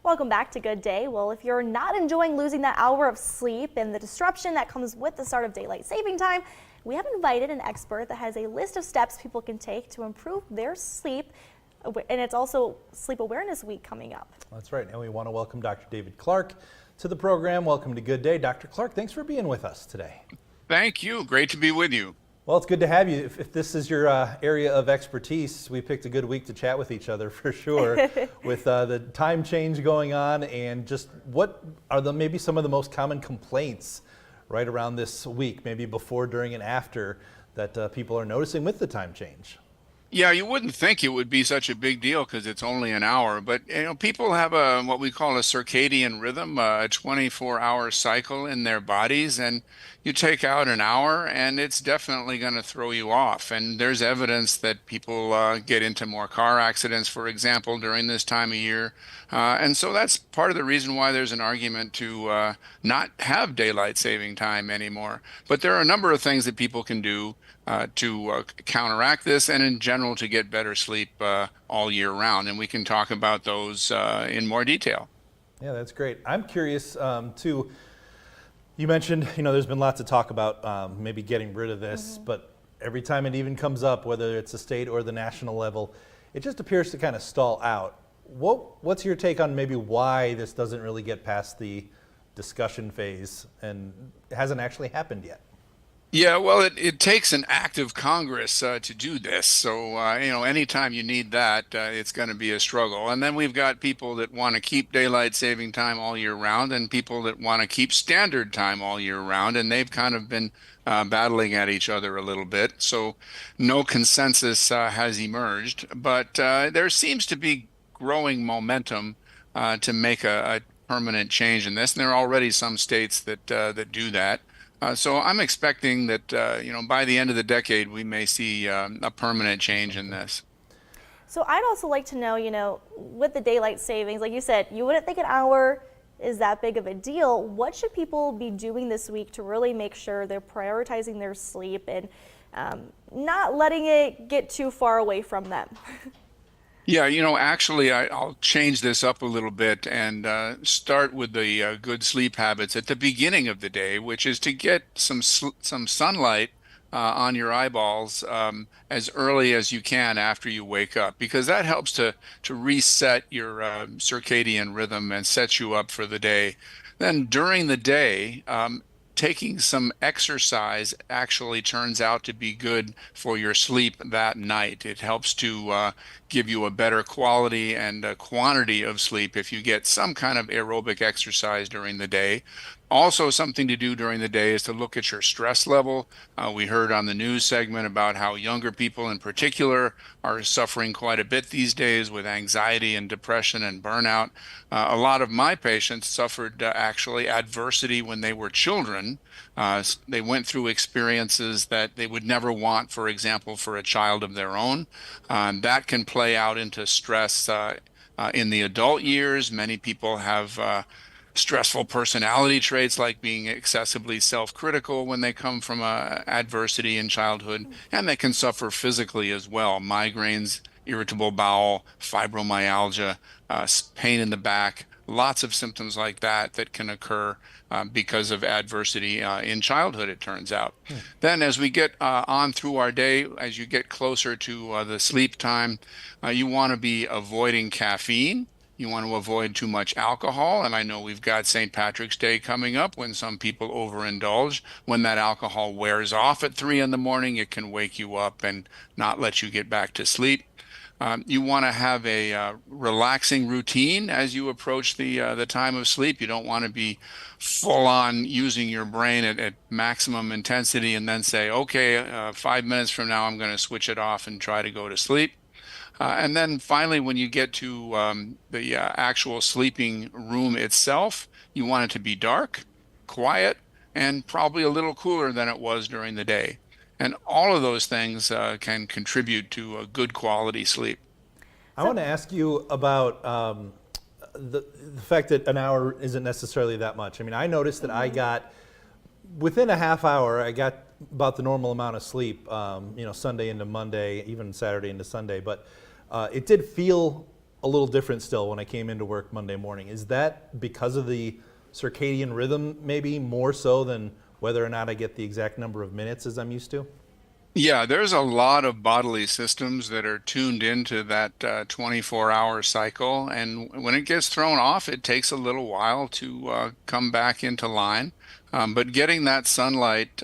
Welcome back to Good Day. Well, if you're not enjoying losing that hour of sleep and the disruption that comes with the start of daylight saving time, we have invited an expert that has a list of steps people can take to improve their sleep. And it's also Sleep Awareness Week coming up. That's right. And we want to welcome Dr. David Clarke to the program. Welcome to Good Day. Dr. Clarke, thanks for being with us today. Thank you. Great to be with you. Well, it's good to have you. If this is your area of expertise, we picked a good week to chat with each other for sure. With the time change going on, and just what are maybe some of the most common complaints right around this week, maybe before, during, and after, that people are noticing with the time change? Yeah, you wouldn't think it would be such a big deal because it's only an hour, but people have what we call a circadian rhythm, a 24-hour cycle in their bodies, and you take out an hour and it's definitely going to throw you off. And there's evidence that people get into more car accidents, for example, during this time of year. And so that's part of the reason why there's an argument to not have daylight saving time anymore. But there are a number of things that people can do to counteract this, and in general to get better sleep all year round. And we can talk about those in more detail. Yeah, that's great. I'm curious too. You mentioned, there's been lots of talk about maybe getting rid of this, but every time it even comes up, whether it's the state or the national level, it just appears to kind of stall out. What's your take on maybe why this doesn't really get past the discussion phase and it hasn't actually happened yet? Yeah, well, it takes an active Congress to do this. So, anytime you need that, it's going to be a struggle. And then we've got people that want to keep daylight saving time all year round and people that want to keep standard time all year round. And they've kind of been battling at each other a little bit. So no consensus has emerged. But there seems to be growing momentum to make a permanent change in this. And there are already some states that do that. So I'm expecting that, by the end of the decade, we may see a permanent change in this. So I'd also like to know, with the daylight savings, like you said, you wouldn't think an hour is that big of a deal. What should people be doing this week to really make sure they're prioritizing their sleep and not letting it get too far away from them? Yeah, actually, I'll change this up a little bit and start with the good sleep habits at the beginning of the day, which is to get some sunlight on your eyeballs as early as you can after you wake up, because that helps to reset your circadian rhythm and set you up for the day. Then during the day, taking some exercise actually turns out to be good for your sleep that night. It helps to give you a better quality and quantity of sleep if you get some kind of aerobic exercise during the day. Also, something to do during the day is to look at your stress level. We heard on the news segment about how younger people in particular are suffering quite a bit these days with anxiety and depression and burnout. A lot of my patients suffered actually adversity when they were children. They went through experiences that they would never want, for example, for a child of their own. That can play out into stress in the adult years. Many people have stressful personality traits like being excessively self-critical when they come from adversity in childhood, and they can suffer physically as well. Migraines, irritable bowel, fibromyalgia, pain in the back, lots of symptoms like that can occur because of adversity in childhood, it turns out. Then as we get on through our day, as you get closer to the sleep time, you want to be avoiding caffeine. You want to avoid too much alcohol, and I know we've got St. Patrick's Day coming up when some people overindulge. When that alcohol wears off at 3 in the morning, it can wake you up and not let you get back to sleep. You want to have a relaxing routine as you approach the time of sleep. You don't want to be full on using your brain at maximum intensity and then say, okay, 5 minutes from now, I'm going to switch it off and try to go to sleep. And then finally, when you get to the actual sleeping room itself, you want it to be dark, quiet, and probably a little cooler than it was during the day. And all of those things can contribute to a good quality sleep. I want to ask you about the fact that an hour isn't necessarily that much. I mean, I noticed that I got, within a half hour, I got about the normal amount of sleep, Sunday into Monday, even Saturday into Sunday. But it did feel a little different still when I came into work Monday morning. Is that because of the circadian rhythm, maybe more so than whether or not I get the exact number of minutes as I'm used to? Yeah, there's a lot of bodily systems that are tuned into that 24-hour cycle. And when it gets thrown off, it takes a little while to come back into line. But getting that sunlight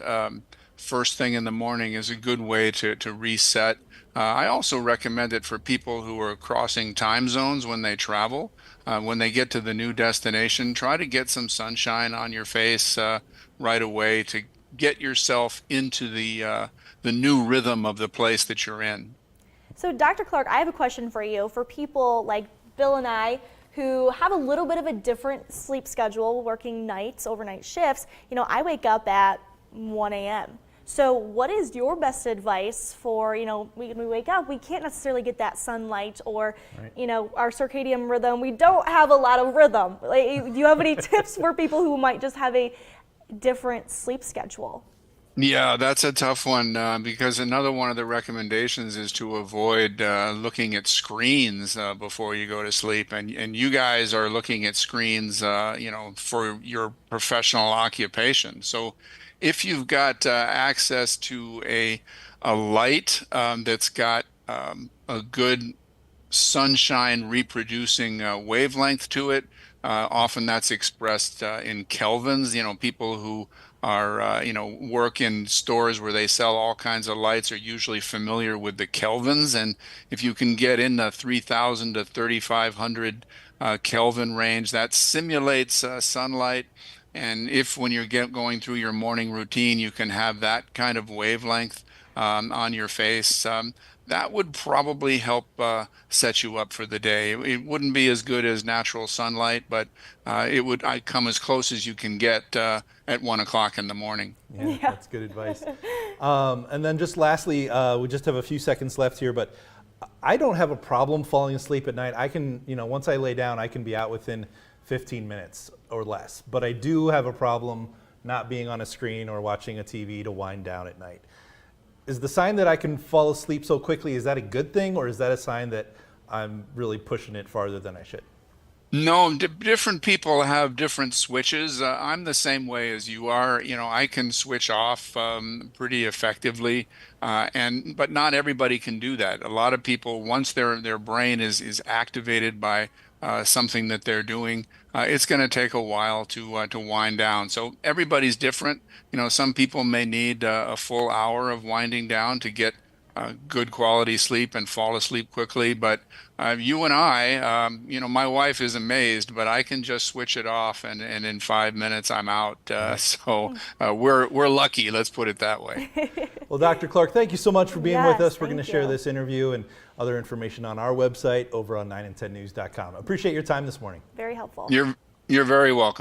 first thing in the morning is a good way to reset. I also recommend it for people who are crossing time zones when they travel. When they get to the new destination, try to get some sunshine on your face right away to get yourself into the new rhythm of the place that you're in. So Dr. Clarke, I have a question for you. For people like Bill and I who have a little bit of a different sleep schedule, working nights, overnight shifts, I wake up at 1 a.m. So what is your best advice for, when we wake up, we can't necessarily get that sunlight or, Right. Our circadian rhythm. We don't have a lot of rhythm. Like, do you have any tips for people who might just have a different sleep schedule? Yeah, that's a tough one because another one of the recommendations is to avoid looking at screens before you go to sleep. And you guys are looking at screens, for your professional occupation. So if you've got access to a light that's got a good sunshine reproducing wavelength to it. Often that's expressed in kelvins. People who are, work in stores where they sell all kinds of lights are usually familiar with the kelvins. And if you can get in the 3,000 to 3,500 Kelvin range, that simulates sunlight. And if when you're going through your morning routine, you can have that kind of wavelength on your face, that would probably help set you up for the day. It wouldn't be as good as natural sunlight, but it would I'd come as close as you can get at 1 o'clock in the morning. Yeah, that's good advice. And then just lastly, we just have a few seconds left here, but I don't have a problem falling asleep at night. I can, once I lay down, I can be out within 15 minutes or less. But I do have a problem not being on a screen or watching a TV to wind down at night. Is the sign that I can fall asleep so quickly, is that a good thing, or is that a sign that I'm really pushing it farther than I should? No, different people have different switches. I'm the same way as you are. I can switch off pretty effectively, but not everybody can do that. A lot of people, once their brain is activated by something that they're doing, it's going to take a while to wind down. So everybody's different. Some people may need a full hour of winding down to get good quality sleep and fall asleep quickly. But you and I, my wife is amazed, but I can just switch it off, and in 5 minutes I'm out. So we're lucky. Let's put it that way. Well, Dr. Clarke, thank you so much for being with Yes, us. We're going to thank share you. this interview and other information on our website over on 9and10news.com. Appreciate your time this morning. Very helpful. You're very welcome.